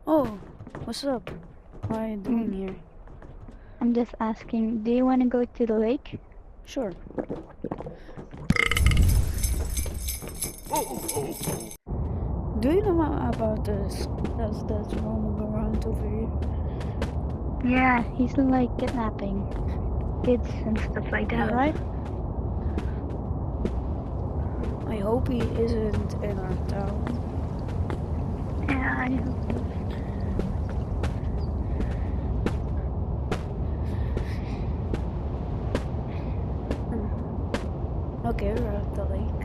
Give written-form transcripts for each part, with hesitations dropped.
Oh, what's up? What are you doing Mm, here? I'm just asking, do you want to go to the lake? Sure. Do you know about this? That's roaming around over here. Yeah, he's like kidnapping kids and stuff like that, Yeah. right? I hope he isn't in our town. Yeah, I hope so. Okay, we're at the lake.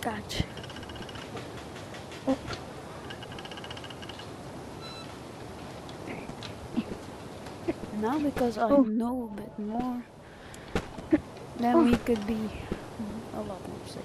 Gotcha. Oh, Now because I oh, know a bit more, then oh. we could be a lot more safe.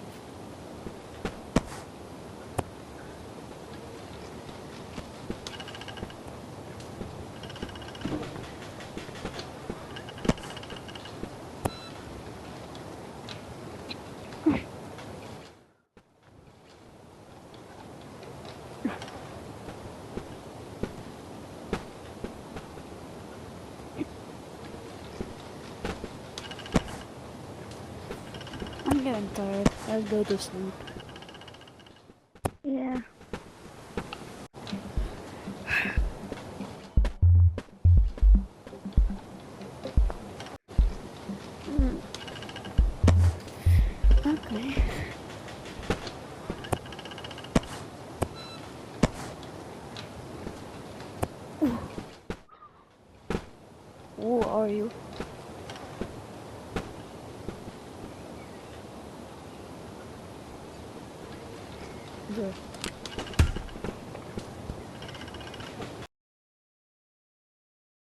I'm getting tired. Let's go to sleep. Yeah. Mm, okay. Who are you? Sure.